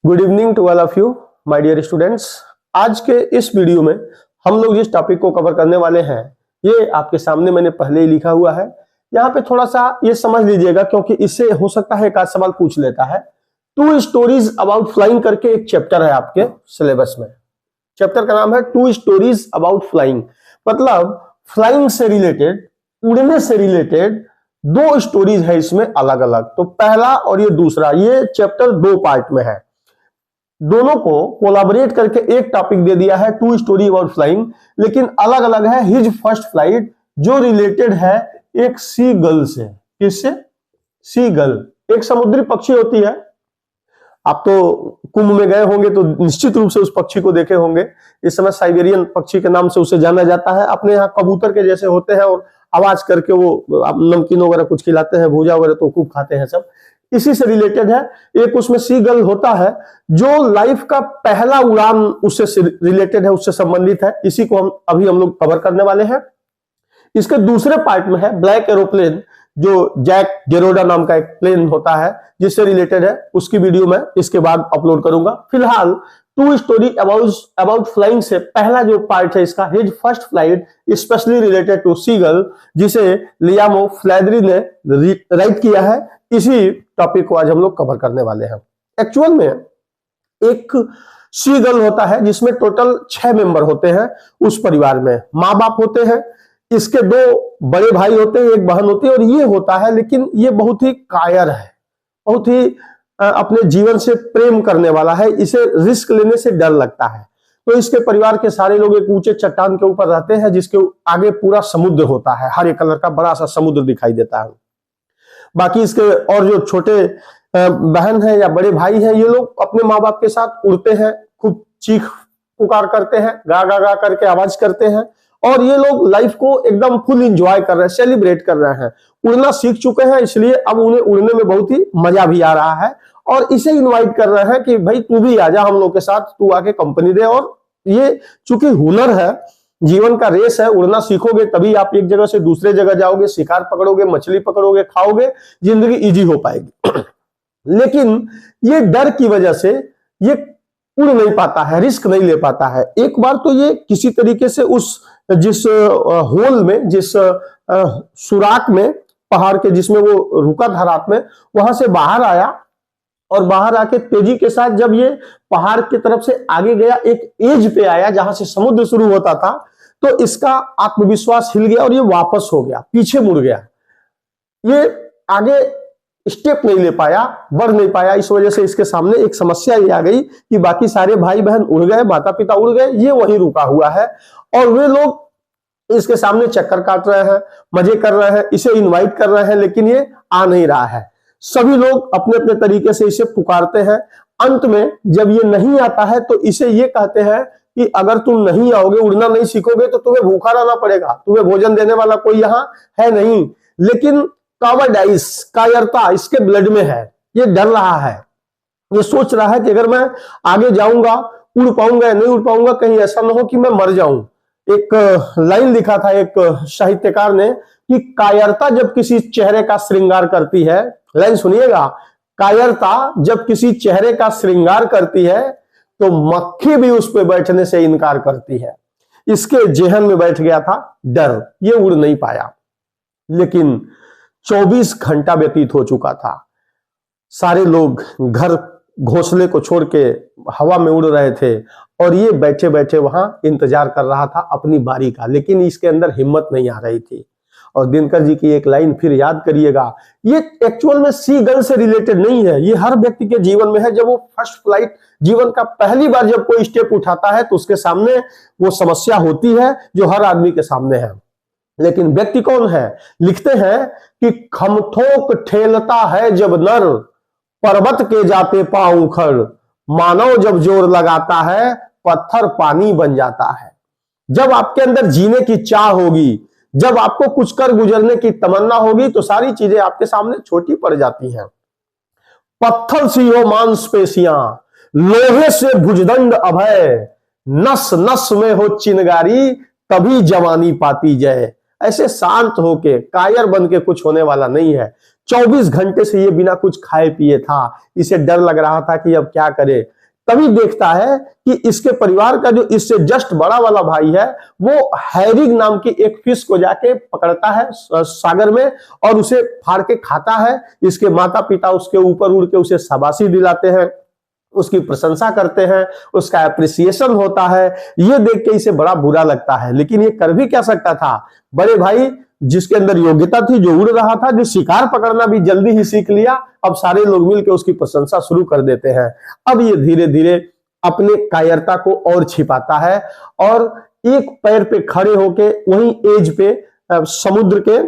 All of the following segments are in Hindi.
Good evening to all of you my dear students. आज के इस वीडियो में हम लोग जिस टॉपिक को कवर करने वाले हैं ये आपके सामने मैंने पहले ही लिखा हुआ है। यहाँ पे थोड़ा सा ये समझ लीजिएगा क्योंकि इससे हो सकता है एक आध सवाल पूछ लेता है। 2 स्टोरीज अबाउट फ्लाइंग करके एक चैप्टर है आपके सिलेबस में। चैप्टर का नाम है 2 स्टोरीज अबाउट फ्लाइंग। मतलब फ्लाइंग से रिलेटेड, उड़ने से रिलेटेड 2 स्टोरीज है इसमें अलग अलग। तो पहला और ये दूसरा, ये चैप्टर 2 पार्ट में है। दोनों को कोलैबोरेट करके एक टॉपिक दे दिया है 2 स्टोरी अबाउट फ्लाइंग, लेकिन अलग अलग है। हिज फर्स्ट फ्लाइट जो रिलेटेड है एक सी गर्ल से। किससे? सी गर्ल एक समुद्री पक्षी होती है। आप तो कुंभ में गए होंगे तो निश्चित रूप से उस पक्षी को देखे होंगे। इस समय साइबेरियन पक्षी के नाम से उसे जाना जाता है। अपने यहाँ कबूतर के जैसे होते हैं और आवाज करके वो नमकीन वगैरह कुछ खिलाते हैं, भूजा वगैरह तो खूब खाते हैं सब। इसी से रिलेटेड है। एक उसमें सी गर्ल होता है जो लाइफ का पहला उड़ान उससे रिलेटेड है, उससे संबंधित है। इसी को हम लोग कवर करने वाले हैं। इसके दूसरे पार्ट में है ब्लैक एरोप्लेन, जो जैक जेरोडा नाम का एक प्लेन होता है जिससे रिलेटेड है। उसकी वीडियो मैं इसके बाद अपलोड करूंगा। फिलहाल 2 स्टोरी अबाउट फ्लाइंग से पहला जो पार्ट है इसका, his first flight specially related to sea girl, जिसे लियामो फ्लैदरी ने राइट किया है। इसी टॉपिक को आज हम लोग कवर करने वाले हैं। एक्चुअल में एक सी गर्ल होता है जिसमें टोटल 6 मेंबर होते हैं। उस परिवार में माँ बाप होते हैं, इसके 2 बड़े भाई होते हैं, एक बहन होती है और ये होता है। लेकिन ये बहुत ही कायर है, बहुत ही अपने जीवन से प्रेम करने वाला है। इसे रिस्क लेने से डर लगता है। तो इसके परिवार के सारे लोग एक ऊंचे चट्टान के ऊपर रहते हैं जिसके आगे पूरा समुद्र होता है। हरे कलर का बड़ा सा समुद्र दिखाई देता है। बाकी इसके और जो छोटे बहन है या बड़े भाई हैं, ये लोग अपने माँ बाप के साथ उड़ते हैं, खूब चीख पुकार करते हैं, गा गा गा करके आवाज करते हैं। और ये लोग लाइफ को एकदम फुल एंजॉय कर रहे हैं, सेलिब्रेट कर रहे हैं। उड़ना सीख चुके हैं, इसलिए अब उन्हें उड़ने में बहुत ही मजा भी आ रहा है। और इसे इनवाइट कर रहे हैं कि भाई तू भी आजा हम लोग के साथ, तू आके कंपनी दे। और ये चूंकि हुनर है, जीवन का रेस है, उड़ना सीखोगे तभी आप एक जगह से दूसरे जगह जाओगे, शिकार पकड़ोगे, मछली पकड़ोगे, खाओगे, जिंदगी इजी हो पाएगी। लेकिन ये डर की वजह से ये उड़ नहीं पाता है, रिस्क नहीं ले पाता है। एक बार तो ये किसी तरीके से जिस होल में, जिस सुराख में पहाड़ के, जिसमें वो रुका था रात में, वहां से बाहर आया। और बाहर आके तेजी के साथ जब ये पहाड़ की तरफ से आगे गया, एक एज पे आया जहां से समुद्र शुरू होता था, तो इसका आत्मविश्वास हिल गया और ये वापस हो गया, पीछे मुड़ गया। ये आगे स्टेप नहीं ले पाया, बढ़ नहीं पाया। इस वजह से इसके सामने एक समस्या ये आ गई कि बाकी सारे भाई बहन उड़ गए, माता पिता उड़ गए, ये वहीं रुका हुआ है। और वे लोग इसके सामने चक्कर काट रहे हैं, मजे कर रहे हैं, इसे इनवाइट कर रहे हैं, लेकिन ये आ नहीं रहा है। सभी लोग अपने अपने तरीके से इसे पुकारते हैं। अंत में जब ये नहीं आता है तो इसे ये कहते हैं कि अगर तुम नहीं आओगे, उड़ना नहीं सीखोगे, तो तुम्हें भूखा रहना पड़ेगा, तुम्हें भोजन देने वाला कोई यहाँ है नहीं। लेकिन कावर्डाइस, कायरता इसके ब्लड में है। ये डर रहा है, ये सोच रहा है कि अगर मैं आगे जाऊंगा, उड़ पाऊंगा या नहीं उड़ पाऊंगा, कहीं ऐसा ना हो कि मैं मर जाऊं। एक लाइन लिखा था एक साहित्यकार ने कि कायरता जब किसी चेहरे का श्रृंगार करती है, लाइन सुनिएगा, कायरता जब किसी चेहरे का श्रृंगार करती है तो मक्खी भी उस पर बैठने से इनकार करती है। इसके जेहन में बैठ गया था डर, ये उड़ नहीं पाया। लेकिन 24 घंटा व्यतीत हो चुका था। सारे लोग घर घोंसले को छोड़ के हवा में उड़ रहे थे और ये बैठे बैठे वहां इंतजार कर रहा था अपनी बारी का। लेकिन इसके अंदर हिम्मत नहीं आ रही थी। और दिनकर जी की एक लाइन फिर याद करिएगा, ये एक्चुअल में सी गर्ल से रिलेटेड नहीं है, ये हर व्यक्ति के जीवन में है। जब वो फर्स्ट फ्लाइट, जीवन का पहली बार जब कोई स्टेप उठाता है तो उसके सामने वो समस्या होती है जो हर आदमी के सामने है। लेकिन व्यक्ति कौन है? लिखते हैं कि खमथोक ठेलता है जब नर, पर्वत के जाते पांव उखड़, मानव जब जोर लगाता है, पत्थर पानी बन जाता है। जब आपके अंदर जीने की चाह होगी, जब आपको कुछ कर गुजरने की तमन्ना होगी, तो सारी चीजें आपके सामने छोटी पड़ जाती हैं। पत्थर सी हो मांसपेशियां, लोहे से भुजदंड अभय, नस नस में हो चिनगारी, तभी जवानी पाती जय। ऐसे शांत होके, कायर बन के कुछ होने वाला नहीं है। 24 घंटे से ये बिना कुछ खाए पिए था। इसे डर लग रहा था कि अब क्या करे। तभी देखता है कि इसके परिवार का जो इससे जस्ट बड़ा वाला भाई है वो हैरिग नाम की एक फिश को जाके पकड़ता है सागर में और उसे फाड़ के खाता है। इसके माता पिता उसके ऊपर उड़ के उसे शाबाशी दिलाते हैं, उसकी प्रशंसा करते हैं, उसका एप्रिसिएशन होता है। ये देख के इसे बड़ा बुरा लगता है, लेकिन ये कर भी क्या सकता था। बड़े भाई जिसके अंदर योग्यता थी, जो उड़ रहा था, जो शिकार पकड़ना भी जल्दी ही सीख लिया, अब सारे लोग मिलकर उसकी प्रशंसा शुरू कर देते हैं। अब ये धीरे धीरे अपने कायरता को और छिपाता है और एक पैर पे खड़े होके वहीं एज पे समुद्र के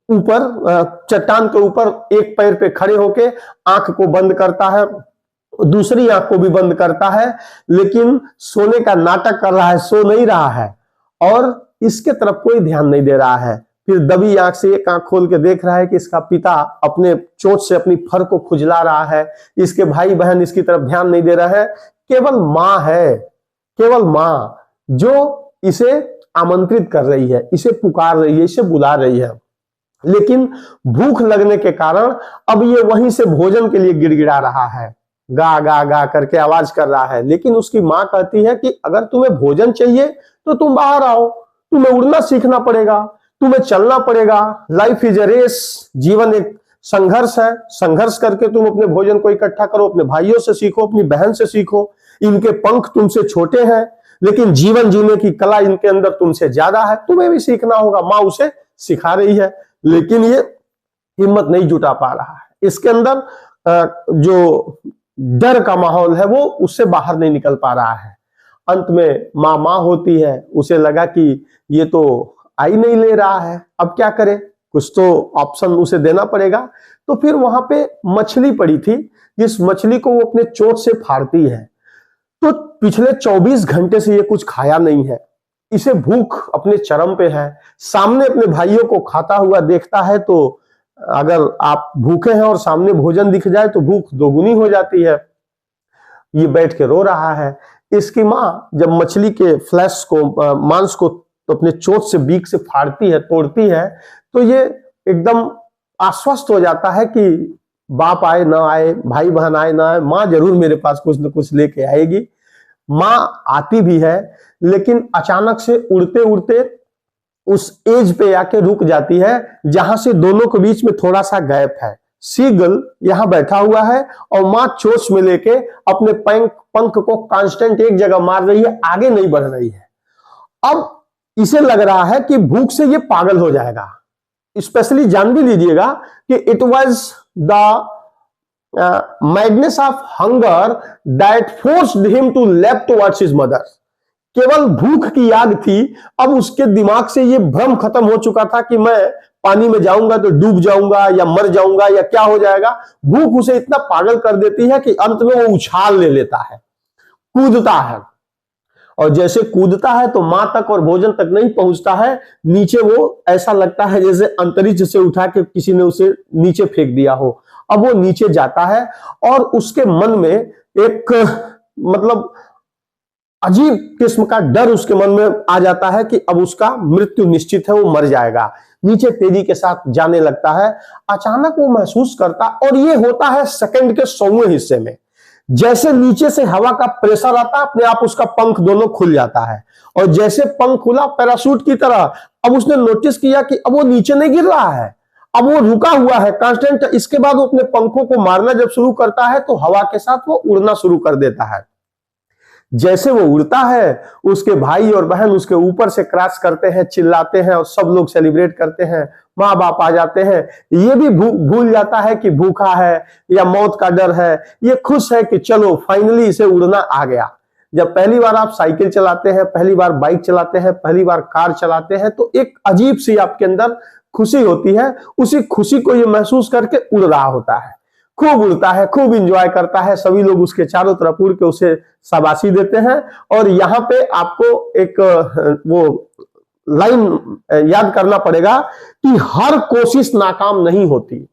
ऊपर चट्टान के ऊपर एक पैर पे खड़े होके आंख को बंद करता है, दूसरी आंख को भी बंद करता है, लेकिन सोने का नाटक कर रहा है, सो नहीं रहा है और इसके तरफ कोई ध्यान नहीं दे रहा है। फिर दबी आंख से एक आंख खोल के देख रहा है कि इसका पिता अपने चोट से अपनी फर को खुजला रहा है, इसके भाई बहन इसकी तरफ ध्यान नहीं दे रहे हैं। केवल मां है, केवल मां जो इसे आमंत्रित कर रही है, इसे पुकार रही है, इसे बुला रही है। लेकिन भूख लगने के कारण अब ये वहीं से भोजन के लिए गिड़गिड़ा रहा है, गा गा गा करके आवाज कर रहा है। लेकिन उसकी मां कहती है कि अगर तुम्हें भोजन चाहिए तो तुम बाहर आओ, तुम्हें उड़ना सीखना पड़ेगा, तुम्हें चलना पड़ेगा। लाइफ इज ए रेस, जीवन एक संघर्ष है, संघर्ष करके तुम अपने भोजन को इकट्ठा करो, अपने भाइयों से सीखो, अपनी बहन से सीखो। इनके पंख तुमसे छोटे हैं लेकिन जीवन जीने की कला इनके अंदर तुमसे ज्यादा है, तुम्हें भी सीखना होगा। मां उसे सिखा रही है, लेकिन ये हिम्मत नहीं जुटा पा रहा है। इसके अंदर जो डर का माहौल है वो उससे बाहर नहीं निकल पा रहा है। अंत में मां होती है, उसे लगा कि ये तो आ ही नहीं ले रहा है, अब क्या करे, कुछ तो ऑप्शन उसे देना पड़ेगा। तो फिर वहां पे मछली पड़ी थी, जिस मछली को वो अपने चोट से फाड़ती है। तो पिछले 24 घंटे से ये कुछ खाया नहीं है, इसे भूख अपने चरम पे है। सामने अपने भाइयों को खाता हुआ देखता है, तो अगर आप भूखे हैं और सामने भोजन दिख जाए तो भूख दोगुनी हो जाती है। ये बैठ के रो रहा है। इसकी मां जब मछली के फ्लैश को, मांस को तो अपने चोट से, बीक से फाड़ती है, तोड़ती है, तो ये एकदम आश्वस्त हो जाता है कि बाप आए ना आए, भाई बहन आए ना आए, मां जरूर मेरे पास कुछ न कुछ लेके आएगी। मां आती भी है, लेकिन अचानक से उड़ते उड़ते उस एज पे आके रुक जाती है जहां से दोनों के बीच में थोड़ा सा गैप है। सीगल यहां बैठा हुआ है और मां चोंच में लेके अपने पंख को कांस्टेंट एक जगह मार रही है, आगे नहीं बढ़ रही है। अब इसे लग रहा है कि भूख से ये पागल हो जाएगा। स्पेशली जान भी लीजिएगा कि it was the madness of hunger that forced him to left towards his mother. केवल भूख की आग थी। अब उसके दिमाग से ये भ्रम खत्म हो चुका था कि मैं पानी में जाऊंगा तो डूब जाऊंगा या मर जाऊंगा या क्या हो जाएगा। भूख उसे इतना पागल कर देती है कि अंत में वो उछाल ले लेता है, कूदता है, और जैसे कूदता है तो मां तक और भोजन तक नहीं पहुंचता है। नीचे वो ऐसा लगता है जैसे अंतरिक्ष से उठा के किसी ने उसे नीचे फेंक दिया हो। अब वो नीचे जाता है और उसके मन में एक मतलब अजीब किस्म का डर उसके मन में आ जाता है कि अब उसका मृत्यु निश्चित है, वो मर जाएगा। नीचे तेजी के साथ जाने लगता है। अचानक वो महसूस करता, और ये होता है सेकंड के 100वें हिस्से में, जैसे नीचे से हवा का प्रेशर आता, अपने आप उसका पंख दोनों खुल जाता है। और जैसे पंख खुला पैराशूट की तरह, अब उसने नोटिस किया कि अब वो नीचे नहीं गिर रहा है, अब वो रुका हुआ है कांस्टेंट। इसके बाद वो अपने पंखों को मारना जब शुरू करता है तो हवा के साथ वो उड़ना शुरू कर देता है। जैसे वो उड़ता है, उसके भाई और बहन उसके ऊपर से क्रॉस करते हैं, चिल्लाते हैं और सब लोग सेलिब्रेट करते हैं। माँ बाप आ जाते हैं। ये भी भूल जाता है कि भूखा है या मौत का डर है। ये खुश है कि चलो फाइनली इसे उड़ना आ गया। जब पहली बार आप साइकिल चलाते हैं, पहली बार बाइक चलाते हैं, पहली बार कार चलाते हैं, तो एक अजीब सी आपके अंदर खुशी होती है। उसी खुशी को ये महसूस करके उड़ रहा होता है, खूब उड़ता है, खूब इंजॉय करता है। सभी लोग उसके चारों तरफ उड़ के उसे शाबाशी देते हैं। और यहाँ पे आपको एक वो लाइन याद करना पड़ेगा कि हर कोशिश नाकाम नहीं होती,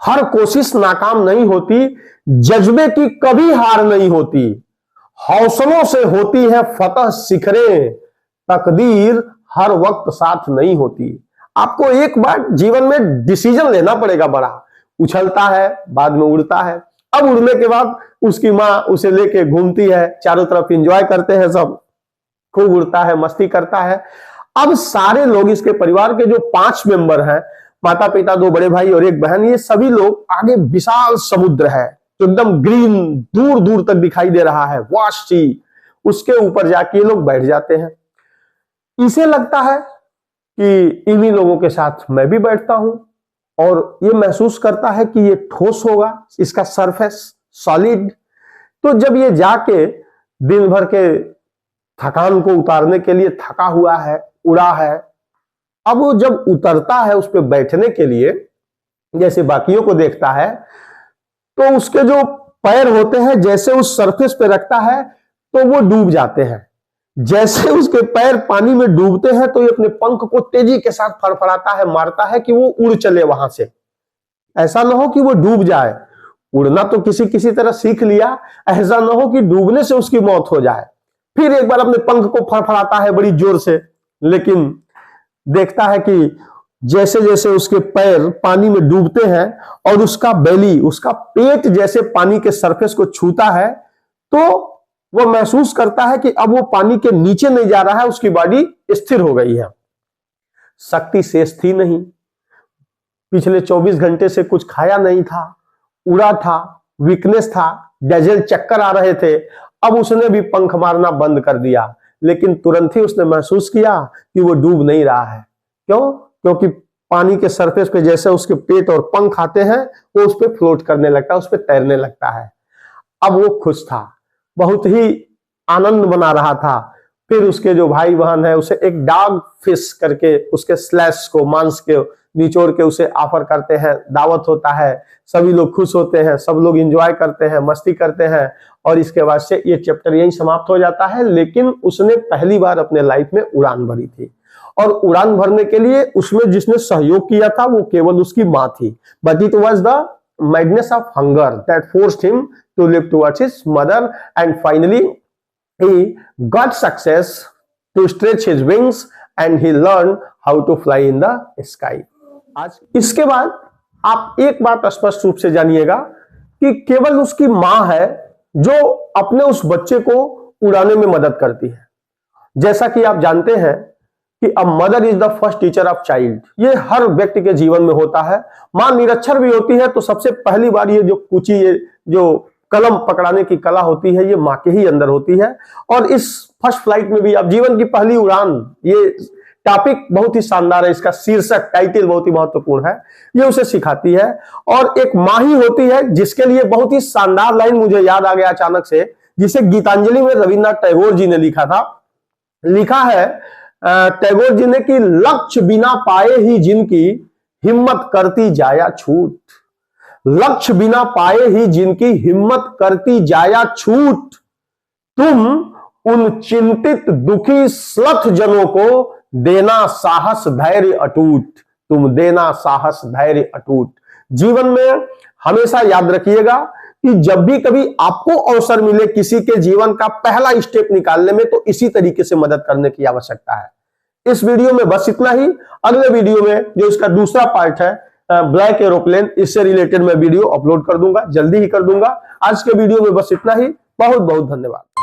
हर कोशिश नाकाम नहीं होती। जज्बे की कभी हार नहीं होती, हौसलों से होती है फतह शिखरें, तकदीर हर वक्त साथ नहीं होती। आपको एक बार जीवन में डिसीजन लेना पड़ेगा बड़ा। उछलता है, बाद में उड़ता है। अब उड़ने के बाद उसकी माँ उसे लेके घूमती है, चारों तरफ एंजॉय करते हैं सब, खूब उड़ता है, मस्ती करता है। अब सारे लोग, इसके परिवार के जो 5 मेंबर हैं, माता पिता, 2 बड़े भाई और 1 बहन, ये सभी लोग, आगे विशाल समुद्र है तो एकदम ग्रीन, दूर दूर तक दिखाई दे रहा है, वास्ट सी, उसके ऊपर जाके ये लोग बैठ जाते हैं। इसे लगता है कि इन्हीं लोगों के साथ मैं भी बैठता हूं, और ये महसूस करता है कि ये ठोस होगा, इसका सरफेस सॉलिड। तो जब ये जाके दिन भर के थकान को उतारने के लिए थका हुआ है, उड़ा है, अब वो जब उतरता है उस पर बैठने के लिए, जैसे बाकियों को देखता है, तो उसके जो पैर होते हैं जैसे उस सरफेस पे रखता है तो वो डूब जाते हैं। जैसे उसके पैर पानी में डूबते हैं तो ये अपने पंख को तेजी के साथ फड़फड़ाता है, मारता है कि वो उड़ चले वहां से। ऐसा ना हो कि वो डूब जाए, उड़ना तो किसी तरह सीख लिया, ऐसा ना हो कि डूबने से उसकी मौत हो जाए। फिर एक बार अपने पंख को फड़फड़ाता है बड़ी जोर से, लेकिन देखता है कि जैसे जैसे उसके पैर पानी में डूबते हैं और उसका बेली, उसका पेट जैसे पानी के सरफेस को छूता है, तो वो महसूस करता है कि अब वो पानी के नीचे नहीं जा रहा है, उसकी बॉडी स्थिर हो गई है। शक्ति शेष थी नहीं, पिछले 24 घंटे से कुछ खाया नहीं था, उड़ा था, वीकनेस था, डैजल चक्कर आ रहे थे। अब उसने भी पंख मारना बंद कर दिया, लेकिन तुरंत ही उसने महसूस किया कि वो डूब नहीं रहा है। क्यों? क्योंकि पानी के सरफेस पे जैसे उसके पेट और पंख आते हैं, वो उस पर फ्लोट करने लगता है, उस पर तैरने लगता है। अब वो खुश था, बहुत ही आनंद बना रहा था। फिर उसके जो भाई बहन है उसे एक डॉग फिश करके उसके स्लैश को, मांस के निचोड़ के उसे ऑफर करते हैं, दावत होता है, सभी लोग खुश होते हैं, सब लोग एंजॉय करते हैं, मस्ती करते हैं, और इसके बाद से ये चैप्टर यहीं समाप्त हो जाता है। लेकिन उसने पहली बार अपने लाइफ में उड़ान भरी थी, और उड़ान भरने के लिए उसमें जिसने सहयोग किया था वो केवल उसकी माँ थी। But it was the madness of hunger that forced him to live towards his mother, and finally he got success to stretch his wings and he learned how to fly in the sky. आज इसके बाद आप एक बात स्पष्ट रूप से जानिएगा कि केवल उसकी मां है जो अपने उस बच्चे को उड़ाने में मदद करती है। जैसा कि आप जानते हैं कि a mother is the first teacher of child, ये हर व्यक्ति के जीवन में होता है। मां निरक्षर भी होती है तो सबसे पहली बार ये जो कुची, ये जो कलम पकड़ाने की कला होती है, ये मां के ही अंदर होती है। और इस फर्स्ट फ्लाइट में भी आप जीवन की पहली उड़ान, ये टॉपिक बहुत ही शानदार है, इसका शीर्षक टाइटल बहुत ही महत्वपूर्ण है, ये उसे सिखाती है। और एक मां ही होती है जिसके लिए बहुत ही शानदार लाइन मुझे याद आ गया अचानक से, जिसे गीतांजलि में रविन्द्रनाथ टैगोर जी ने लिखा था। लिखा है टैगोर जी ने कि लक्ष्य बिना पाए ही जिनकी हिम्मत करती जाया छूट, लक्ष्य बिना पाए ही जिनकी हिम्मत करती जाया छूट, तुम उन चिंतित दुखी स्लथ जनों को देना साहस धैर्य अटूट, तुम देना साहस धैर्य अटूट। जीवन में हमेशा याद रखिएगा कि जब भी कभी आपको अवसर मिले किसी के जीवन का पहला स्टेप निकालने में, तो इसी तरीके से मदद करने की आवश्यकता है। इस वीडियो में बस इतना ही। अगले वीडियो में जो इसका दूसरा पार्ट है, ब्लैक एरोप्लेन, इससे रिलेटेड मैं वीडियो अपलोड कर दूंगा, जल्दी ही कर दूंगा। आज के वीडियो में बस इतना ही। बहुत बहुत धन्यवाद।